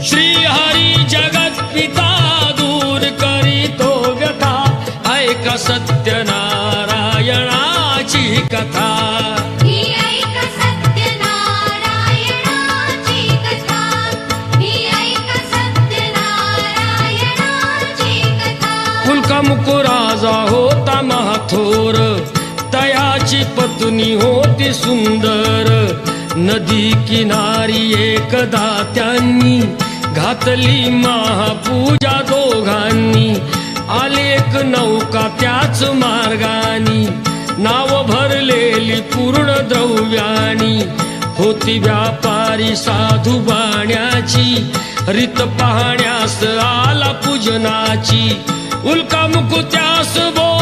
श्री हरी जगत पिता दूर करीतो व्यथा ऐक सत्यनारायणाची कथा ही ऐक सत्यनारायणाची कथा ही ऐक सत्यनारायणाची कथा कुलकामुकू राजा होता महाथोर तयाची पत्नी होती सुंदर नदी किनारी एकदा त्यांनी घातली महापूजा दोघांनी आले एक नौका त्याच मार्गानी नाव भरलेली पूर्ण द्रव्यानी होती व्यापारी साधू बाण्याची रीत पाहण्यास आला पूजनाची उल्का मुकुत्यास बोल